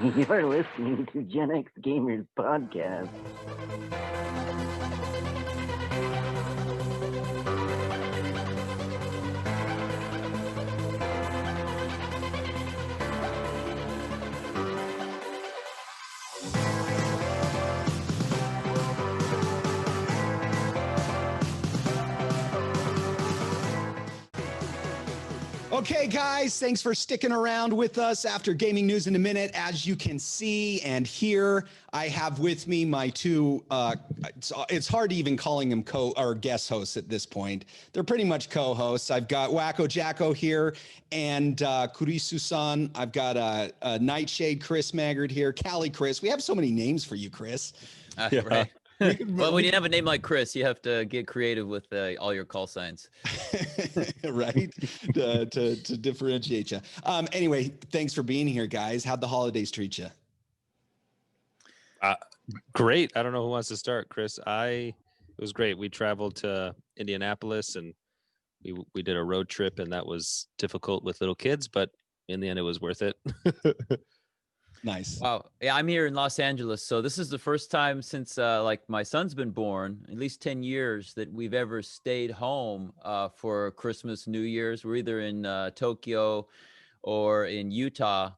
You're listening to GenXGamers podcast. Okay, guys, thanks for sticking around with us after Gaming News in a Minute. As you can see and hear, I have with me my two, it's hard to even calling them guest hosts at this point. They're pretty much co-hosts. I've got Wacko Jacko here and Kurisu-san. I've got Nightshade Chris Maggard here, Callie Chris. We have so many names for you, Chris. Right. Well, when you have a name like Chris, you have to get creative with all your call signs. Right? to differentiate you. Anyway, thanks for being here, guys. How'd the holidays treat you? Great. I don't know who wants to start, Chris. It was great. We traveled to Indianapolis and we did a road trip, and that was difficult with little kids, but in the end, it was worth it. Nice. Wow. Yeah, I'm here in Los Angeles. So this is the first time since like my son's been born, at least 10 years, that we've ever stayed home for Christmas, New Year's. We're either in Tokyo or in Utah.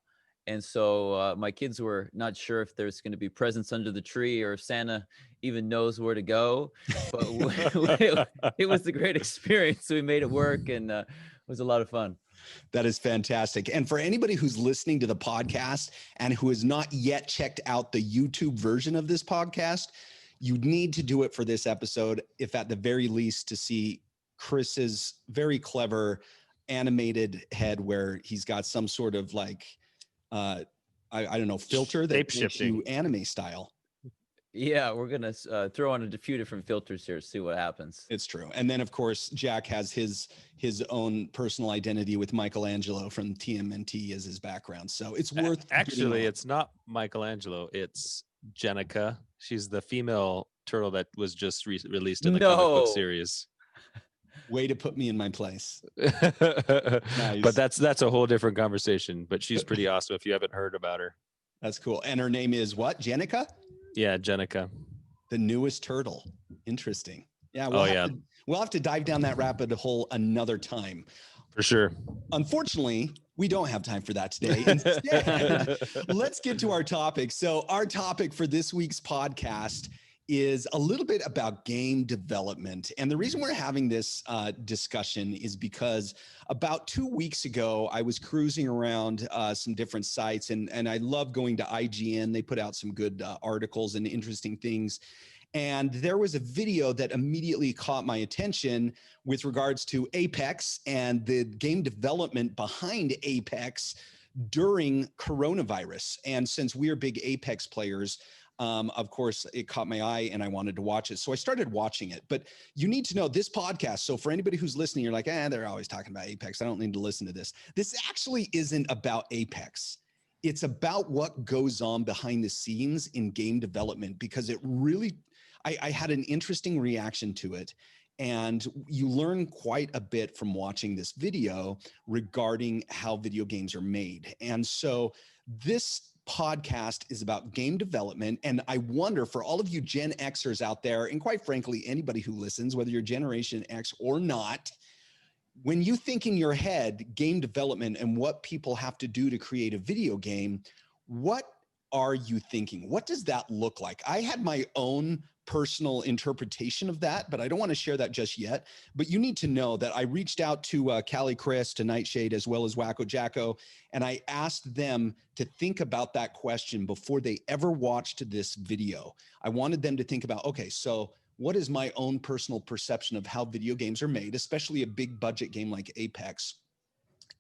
And so my kids were not sure if there's going to be presents under the tree or if Santa even knows where to go. But it was a great experience. So we made it work, and it was a lot of fun. That is fantastic. And for anybody who's listening to the podcast and who has not yet checked out the YouTube version of this podcast, you need to do it for this episode, if at the very least to see Chris's very clever animated head where he's got some sort of like, I don't know, filter that makes you anime style. Yeah, we're going to throw on a few different filters here, see what happens. It's true. And then, of course, Jack has his own personal identity with Michelangelo from TMNT as his background. So it's worth... Actually, it's not Michelangelo. It's Jenica. She's the female turtle that was just released in the comic book series. Way to put me in my place. Nice. But that's a whole different conversation. But she's pretty awesome if you haven't heard about her. That's cool. And her name is what? Jenica? Yeah, Jenica. The newest turtle. Interesting. Yeah. We'll have to dive down that rabbit hole another time. For sure. Unfortunately, we don't have time for that today. Instead, let's get to our topic. So our topic for this week's podcast is a little bit about game development. And the reason we're having this discussion is because about 2 weeks ago, I was cruising around some different sites, and I love going to IGN. They put out some good articles and interesting things. And there was a video that immediately caught my attention with regards to Apex and the game development behind Apex during coronavirus. And since we're big Apex players, of course, it caught my eye and I wanted to watch it. So I started watching it. But you need to know this podcast. So for anybody who's listening, you're like, they're always talking about Apex. I don't need to listen to this. This actually isn't about Apex. It's about what goes on behind the scenes in game development, because it really, I had an interesting reaction to it. And you learn quite a bit from watching this video regarding how video games are made. And so this podcast is about game development. And I wonder, for all of you Gen Xers out there, and quite frankly, anybody who listens, whether you're Generation X or not, when you think in your head game development and what people have to do to create a video game, what are you thinking? What does that look like? I had my own personal interpretation of that, but I don't want to share that just yet. But you need to know that I reached out to Callie Chris, to Nightshade, as well as Wacko Jacko, and I asked them to think about that question before they ever watched this video. I wanted them to think about, okay, so what is my own personal perception of how video games are made, especially a big budget game like Apex,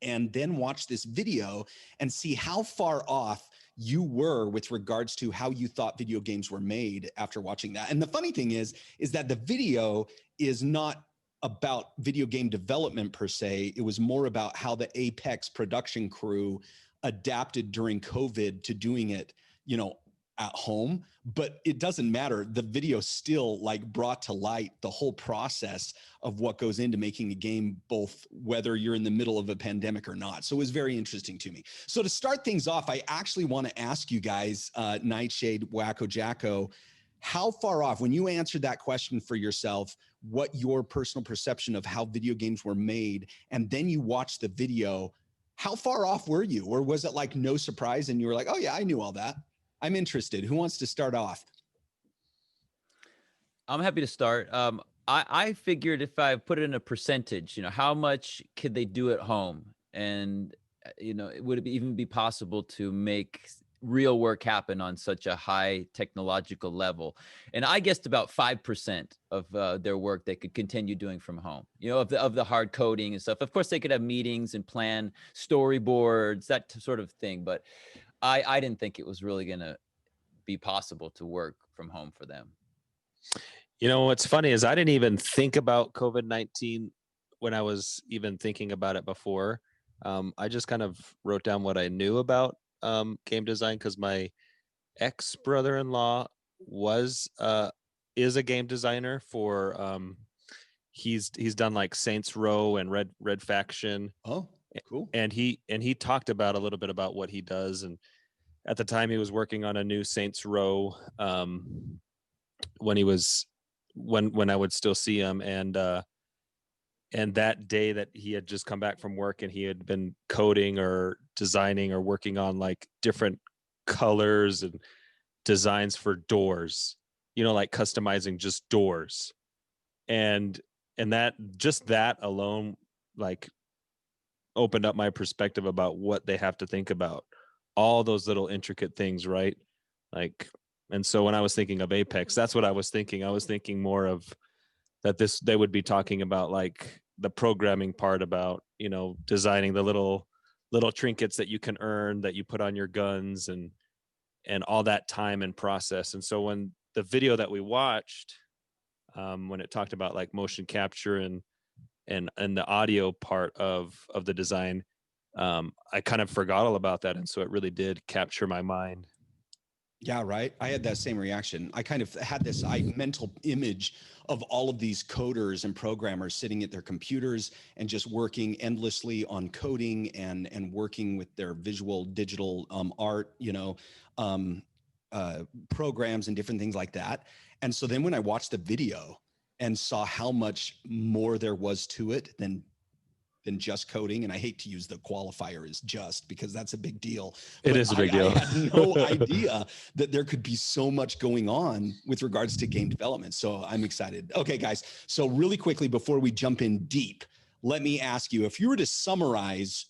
and then watch this video and see how far off you were with regards to how you thought video games were made after watching that. And the funny thing is that the video is not about video game development per se. It was more about how the Apex production crew adapted during COVID to doing it, at home, but it doesn't matter. The video still like brought to light the whole process of what goes into making a game, both whether you're in the middle of a pandemic or not. So it was very interesting to me. So to start things off, I actually want to ask you guys, Nightshade, Wacko Jacko, how far off, when you answered that question for yourself, what your personal perception of how video games were made, and then you watched the video, how far off were you? Or was it like no surprise and you were like, oh yeah, I knew all that? I'm interested. Who wants to start off? I'm happy to start. I figured if I put it in a percentage, how much could they do at home? And, would it even be possible to make real work happen on such a high technological level? And I guessed about 5% of their work they could continue doing from home, of the hard coding and stuff. Of course, they could have meetings and plan storyboards, that sort of thing. But I didn't think it was really going to be possible to work from home for them. What's funny is I didn't even think about COVID-19 when I was even thinking about it before. I just kind of wrote down what I knew about game design because my ex-brother-in-law is a game designer for he's done like Saints Row and Red Faction. Oh, cool. And he talked about a little bit about what he does, and at the time he was working on a new Saints Row when I would still see him, and that day that he had just come back from work and he had been coding or designing or working on like different colors and designs for doors, like customizing just doors, and that alone like opened up my perspective about what they have to think about, all those little intricate things, right? Like, and so when I was thinking of Apex, that's what I was thinking. I was thinking more of that they would be talking about like the programming part about, designing the little trinkets that you can earn that you put on your guns and all that time and process. And so when the video that we watched, when it talked about like motion capture and the audio part of the design, I kind of forgot all about that. And so it really did capture my mind. Yeah, right. I had that same reaction. I kind of had this mental image of all of these coders and programmers sitting at their computers and just working endlessly on coding and working with their visual digital art, programs and different things like that. And so then when I watched the video and saw how much more there was to it than just coding, and I hate to use the qualifier as just because that's a big deal. It is a big deal. I had no idea that there could be so much going on with regards to game development. So I'm excited. Okay, guys. So really quickly, before we jump in deep, let me ask you, if you were to summarize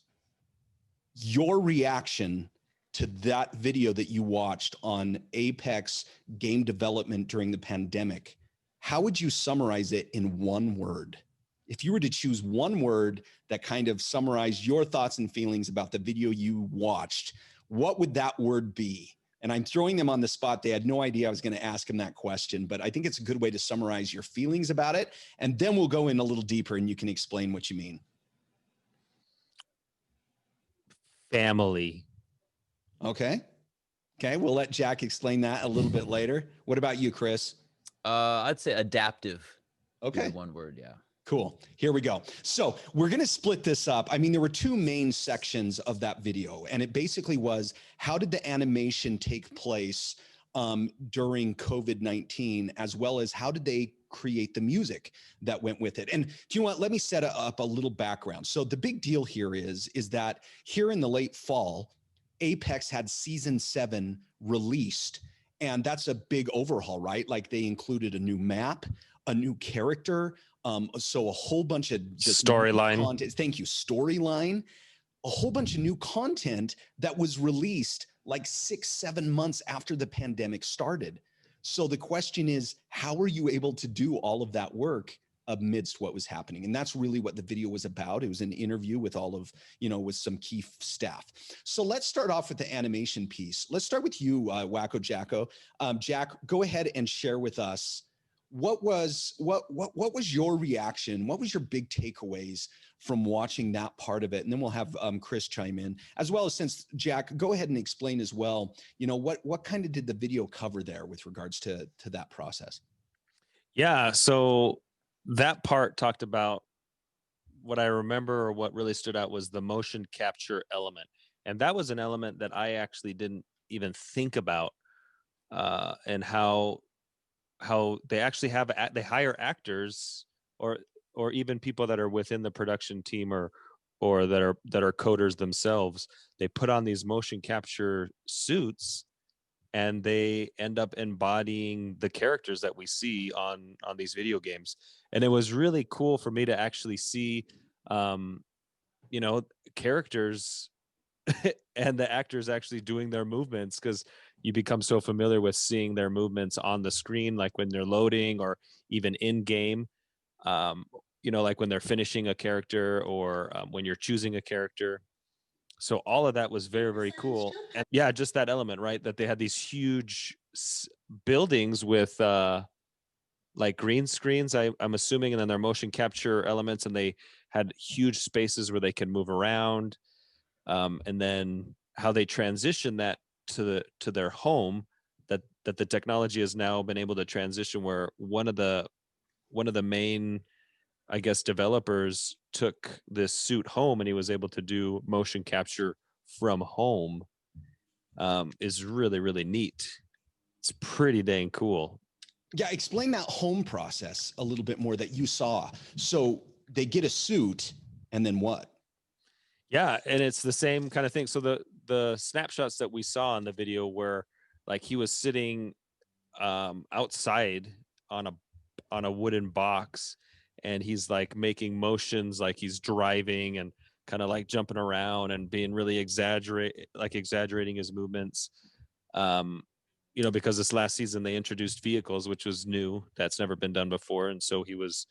your reaction to that video that you watched on Apex game development during the pandemic, how would you summarize it in one word? If you were to choose one word that kind of summarized your thoughts and feelings about the video you watched, what would that word be? And I'm throwing them on the spot. They had no idea I was going to ask them that question, but I think it's a good way to summarize your feelings about it. And then we'll go in a little deeper and you can explain what you mean. Family. Okay. We'll let Jack explain that a little bit later. What about you, Chris? I'd say adaptive. Okay. One word. Yeah. Cool. Here we go. So we're going to split this up. I mean, there were two main sections of that video, and it basically was, how did the animation take place during COVID-19, as well as how did they create the music that went with it? And do you know what? Let me set up a little background. So the big deal here is that here in the late fall, Apex had season 7 released, and that's a big overhaul, right? Like they included a new map, a new character, so a whole bunch of just storyline content. Thank you. Storyline, a whole bunch of new content that was released like 6-7 months after the pandemic started. So the question is, how are you able to do all of that work amidst what was happening? And that's really what the video was about. It was an interview with all of, with some key staff. So let's start off with the animation piece. Let's start with you, Wacko Jacko. Jack, go ahead and share with us what was your reaction? What was your big takeaways from watching that part of it? And then we'll have Chris chime in, as well as, since Jack, go ahead and explain as well, what kind of did the video cover there with regards to that process? Yeah, so that part talked about, what I remember or what really stood out was the motion capture element. And that was an element that I actually didn't even think about, and how they actually they hire actors, or even people that are within the production team, or that are coders themselves. They put on these motion capture suits, and they end up embodying the characters that we see on these video games. And it was really cool for me to actually see characters and the actors actually doing their movements, because you become so familiar with seeing their movements on the screen, like when they're loading, or even in game, like when they're finishing a character, or when you're choosing a character. So all of that was very, very cool. And yeah, just that element, right? That they had these huge buildings with like green screens, I'm assuming, and then their motion capture elements, and they had huge spaces where they can move around. And then how they transition that to their home, that the technology has now been able to transition, where one of the main, I guess, developers took this suit home, and he was able to do motion capture from home, is really, really neat. It's pretty dang cool. Yeah, explain that home process a little bit more that you saw. So they get a suit, and then what? Yeah, and it's the same kind of thing. So the snapshots that we saw in the video were like he was sitting outside on a wooden box, and he's like making motions like he's driving, and kind of like jumping around and being really exaggerating his movements. Because this last season they introduced vehicles, which was new. That's never been done before. And so he was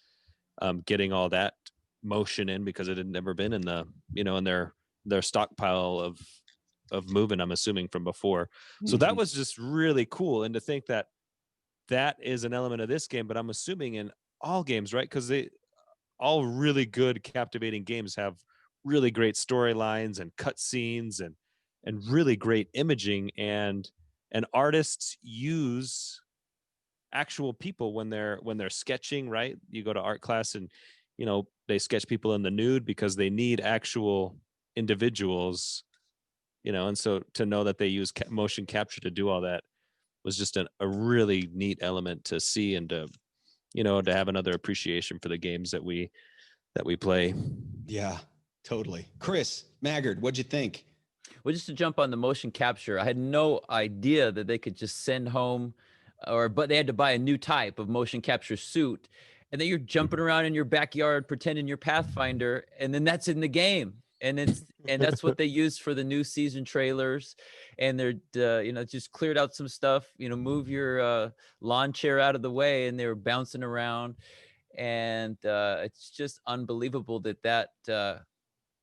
getting all that motion in, because it had never been in the, in their stockpile of movement, I'm assuming, from before. So that was just really cool. And to think that is an element of this game, but I'm assuming in all games, right? Because all really good, captivating games have really great storylines and cutscenes and really great imaging, and artists use actual people when they're sketching, right? You go to art class, and they sketch people in the nude because they need actual individuals, and so to know that they use motion capture to do all that was just a really neat element to see, and to have another appreciation for the games that we play. Yeah, totally. Chris, Maggard, what'd you think? Well, just to jump on the motion capture, I had no idea that they could just send home, but they had to buy a new type of motion capture suit, and then you're jumping around in your backyard pretending you're Pathfinder, and then that's in the game, and that's what they used for the new season trailers, and they're just cleared out some stuff, move your lawn chair out of the way, and they were bouncing around, and it's just unbelievable that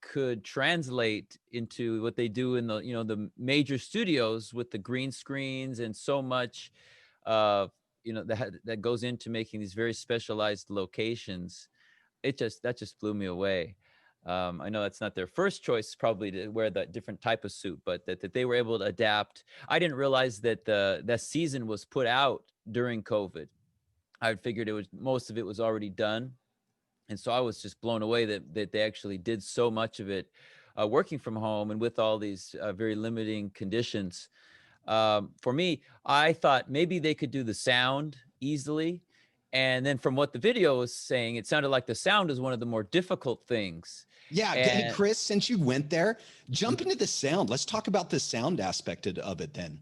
could translate into what they do in the major studios with the green screens and so much that goes into making these very specialized locations. That just blew me away. I know that's not their first choice probably to wear that different type of suit, but that they were able to adapt. I didn't realize that that season was put out during COVID. I figured most of it was already done. And so I was just blown away that they actually did so much of it working from home and with all these very limiting conditions. For me, I thought maybe they could do the sound easily. And then from what the video was saying, it sounded like the sound is one of the more difficult things. Yeah. Hey, Chris, since you went there, jump into the sound. Let's talk about the sound aspect of it then.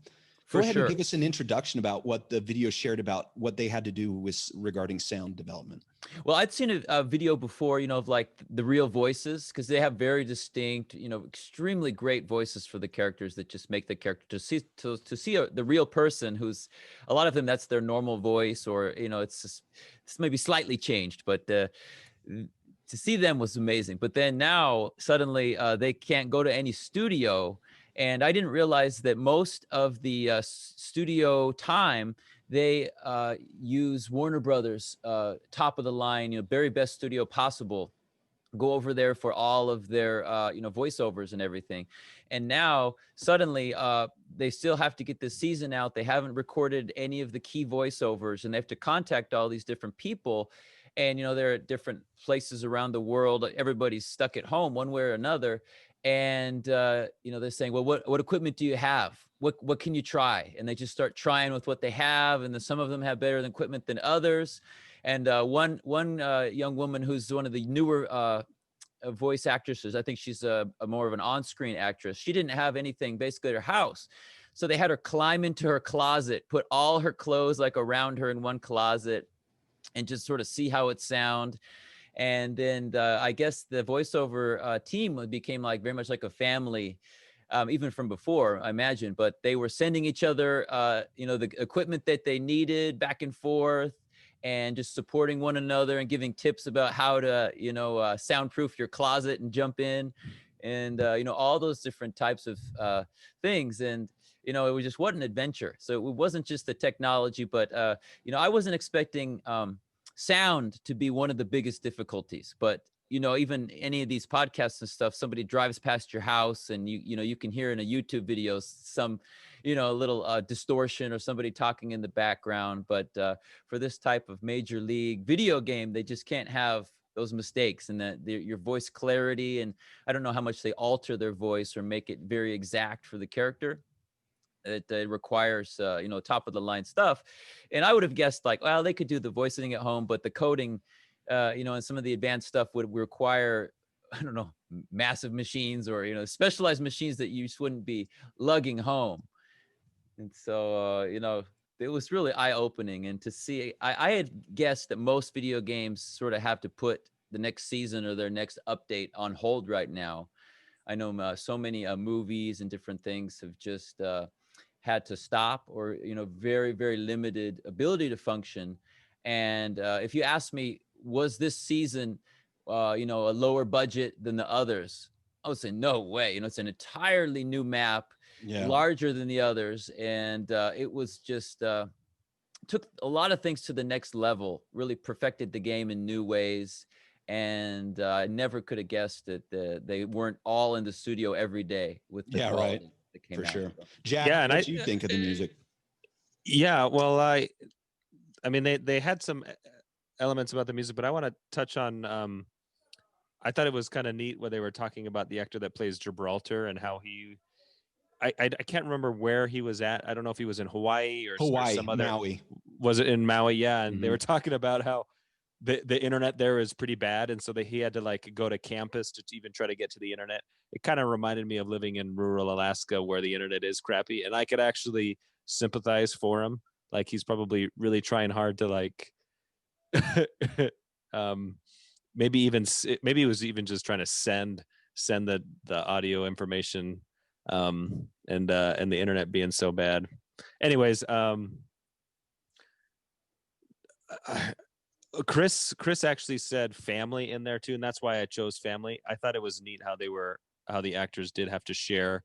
Go ahead and give us an introduction about what the video shared about what they had to do with regarding sound development. Well, I'd seen a video before, of like the real voices, because they have very distinct, extremely great voices for the characters that just make the character to see the real person who's a lot of them, that's their normal voice, or, it's maybe slightly changed, but to see them was amazing. But then now suddenly they can't go to any studio. And I didn't realize that most of the studio time they use Warner Brothers, top of the line, very best studio possible, go over there for all of their voiceovers and everything. And now suddenly they still have to get this season out. They haven't recorded any of the key voiceovers, and they have to contact all these different people. And they're at different places around the world. Everybody's stuck at home one way or another. And they're saying, well, what equipment do you have? What can you try? And they just start trying with what they have, and then some of them have better equipment than others. And one young woman who's one of the newer voice actresses, I think she's a more of an on-screen actress. She didn't have anything basically at her house. So they had her climb into her closet, put all her clothes like around her in one closet, and just sort of see how it sound. And then I guess the voiceover team became like very much like a family, even from before, I imagine. But they were sending each other, the equipment that they needed back and forth, and just supporting one another and giving tips about how to, soundproof your closet and jump in, and all those different types of things. And it was just, what an adventure. So it wasn't just the technology, but I wasn't expecting sound to be one of the biggest difficulties. But even any of these podcasts and stuff, somebody drives past your house and you can hear in a YouTube video some a little distortion or somebody talking in the background. But for this type of major league video game, they just can't have those mistakes, and that your voice clarity, and I don't know how much they alter their voice or make it very exact for the character. It requires top of the line stuff. And I would have guessed like, well, they could do the voicing at home, but the coding and some of the advanced stuff would require, I don't know, massive machines or specialized machines that you just wouldn't be lugging home. And so it was really eye-opening. And to see, I had guessed that most video games sort of have to put the next season or their next update on hold right now. I know so many movies and different things have just had to stop, or very, very limited ability to function. And if you ask me, was this season a lower budget than the others, I would say no way. It's an entirely new map, larger than the others, and it was just took a lot of things to the next level, really perfected the game in new ways. And I never could have guessed that they weren't all in the studio every day with the quality that came for out. sure. Jack, what do you think of the music? Yeah, well, I mean, they had some elements about the music, but I want to touch on. I thought it was kind of neat where they were talking about the actor that plays Gibraltar and how he. I can't remember where he was at. I don't know if he was in Hawaii or some other. Maui. Was it in Maui? Yeah, and Mm-hmm. they were talking about how the internet there is pretty bad, and so he had to like go to campus to even try to get to the internet. It kind of reminded me of living in rural Alaska where the internet is crappy, and I could actually sympathize for him. Like he's probably really trying hard to like, maybe he was even just trying to send the audio information, and the internet being so bad. Anyways, Chris actually said family in there too, and that's why I chose family. I thought it was neat how the actors did have to share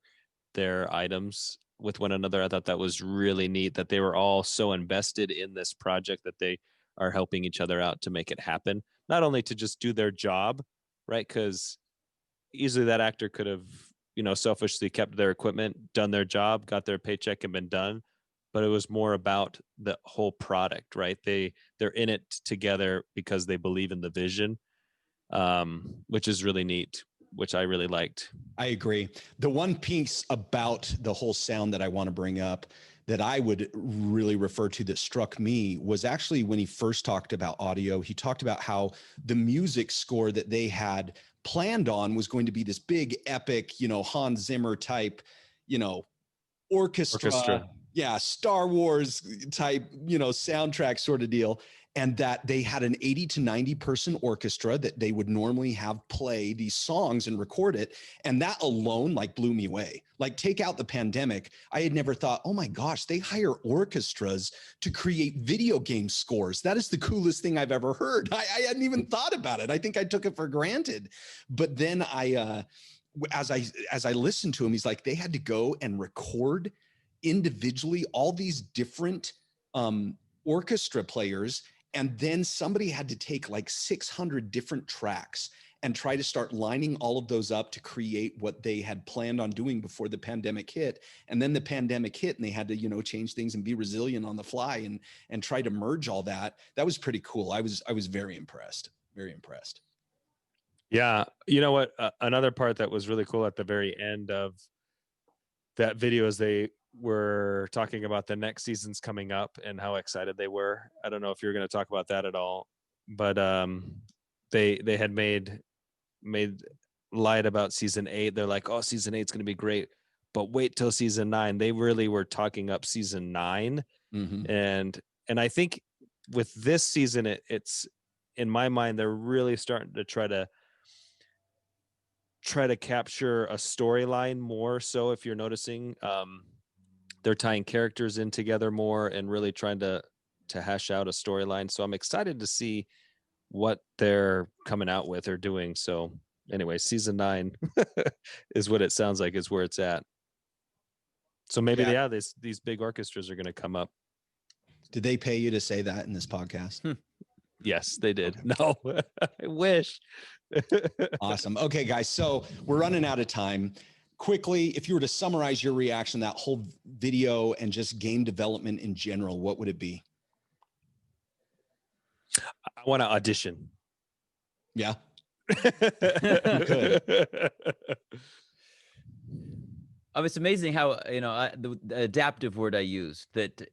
their items with one another. I thought that was really neat that they were all so invested in this project that they are helping each other out to make it happen. Not only to just do their job, right? Because easily that actor could have, selfishly kept their equipment, done their job, got their paycheck, and been done. But it was more about the whole product, right? They're in it together because they believe in the vision, which is really neat, which I really liked. I agree. The one piece about the whole sound that I want to bring up that I would really refer to that struck me was actually when he first talked about audio. He talked about how the music score that they had planned on was going to be this big epic, Hans Zimmer type, orchestra. Yeah, Star Wars type, soundtrack sort of deal. And that they had an 80 to 90 person orchestra that they would normally have play these songs and record it. And that alone like blew me away. Like take out the pandemic. I had never thought, oh my gosh, they hire orchestras to create video game scores. That is the coolest thing I've ever heard. I hadn't even thought about it. I think I took it for granted. But then as I listened to him, he's like, they had to go and record individually all these different orchestra players, and then somebody had to take like 600 different tracks and try to start lining all of those up to create what they had planned on doing before the pandemic hit. And then the pandemic hit and they had to, you know, change things and be resilient on the fly and try to merge all that. That was pretty cool. I was very impressed, very impressed. Yeah. You know what? Another part that was really cool at the very end of that video is they were talking about the next seasons coming up and how excited they were. I don't know if you're going to talk about that at all, but they had made light about season 8. They're like, oh, season 8 is going to be great, but wait till season 9. They really were talking up season 9. Mm-hmm. And I think with this season, it's in my mind, they're really starting to try to capture a storyline more. So if you're noticing, they're tying characters in together more and really trying to hash out a storyline. So I'm excited to see what they're coming out with or doing. So anyway, season 9 is what it sounds like is where it's at. So maybe these big orchestras are going to come up. Did they pay you to say that in this podcast? Yes, they did. Okay. No, I wish. Awesome. Okay, guys. So we're running out of time. Quickly, if you were to summarize your reaction, that whole video and just game development in general, what would it be? I want to audition. Yeah. It's amazing how, you know, the adaptive word I used, that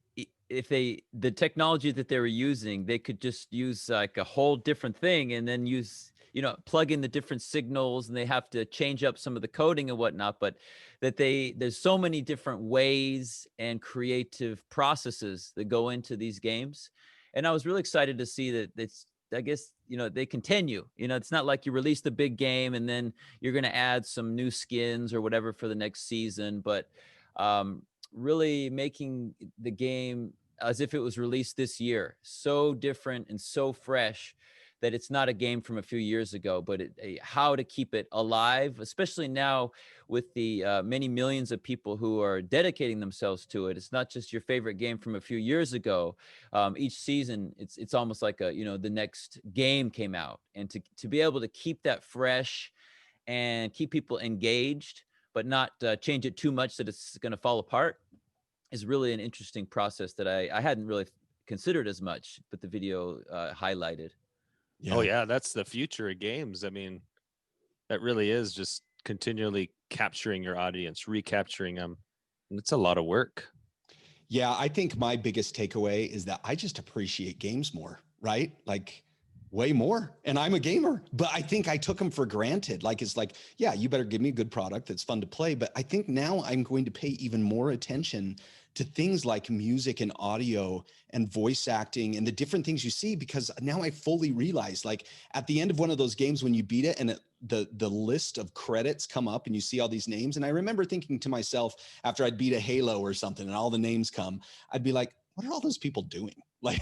if the technology that they were using, they could just use like a whole different thing and then use, you know, plug in the different signals, and they have to change up some of the coding and whatnot, but that there's so many different ways and creative processes that go into these games. And I was really excited to see that it's, I guess, you know, they continue. You know, it's not like you release the big game and then you're going to add some new skins or whatever for the next season, but really making the game as if it was released this year, so different and so fresh that it's not a game from a few years ago, but how to keep it alive, especially now with the many millions of people who are dedicating themselves to it. It's not just your favorite game from a few years ago. Each season, it's almost like the next game came out, and to be able to keep that fresh and keep people engaged, but not change it too much that it's going to fall apart, is really an interesting process that I hadn't really considered as much, but the video highlighted. Yeah. Oh yeah, that's the future of games. I mean, that really is just continually capturing your audience, recapturing them. And it's a lot of work. Yeah, I think my biggest takeaway is that I just appreciate games more, right? Like way more. And I'm a gamer, but I think I took them for granted. Like, it's like, yeah, you better give me a good product that's fun to play. But I think now I'm going to pay even more attention to things like music and audio and voice acting and the different things you see, because now I fully realize, like, at the end of one of those games, when you beat it and the list of credits come up and you see all these names. And I remember thinking to myself, after I'd beat a Halo or something and all the names come, I'd be like, what are all those people doing? Like,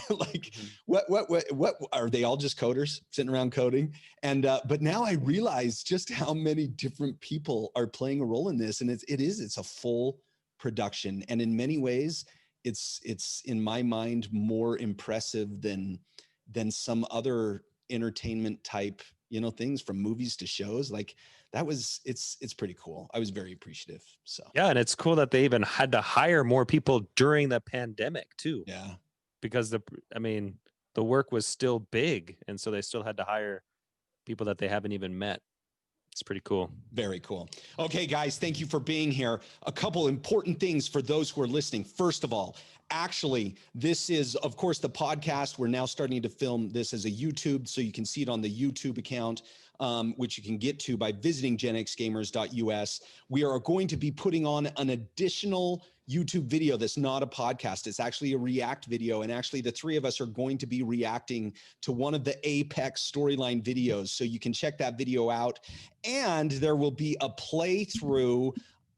what are they all just coders sitting around coding? And, but now I realize just how many different people are playing a role in this. And it's a full production. And in many ways, it's in my mind more impressive than some other entertainment type, things from movies to shows. Like, it's pretty cool. I was very appreciative. So yeah, and it's cool that they even had to hire more people during the pandemic too. Yeah, because the work was still big, and so they still had to hire people that they haven't even met. It's pretty cool. Very cool. Okay, guys, thank you for being here. A couple important things for those who are listening. First of all, actually, this is, of course, the podcast. We're now starting to film this as a YouTube, so you can see it on the YouTube account, which you can get to by visiting GenXGamers.us. We are going to be putting on an additional YouTube video that's not a podcast. It's actually a react video. And actually, the three of us are going to be reacting to one of the Apex storyline videos. So you can check that video out. And there will be a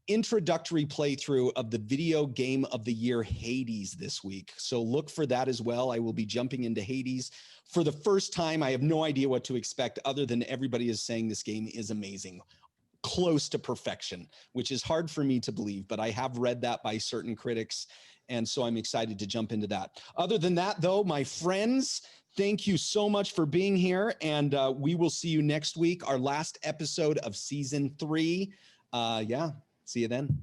introductory playthrough of the video game of the year, Hades, this week. So look for that as well. I will be jumping into Hades for the first time. I have no idea what to expect, other than everybody is saying this game is amazing, close to perfection, which is hard for me to believe, but I have read that by certain critics. And so I'm excited to jump into that. Other than that, though, my friends, thank you so much for being here. And we will see you next week, our last episode of season 3. Yeah, see you then.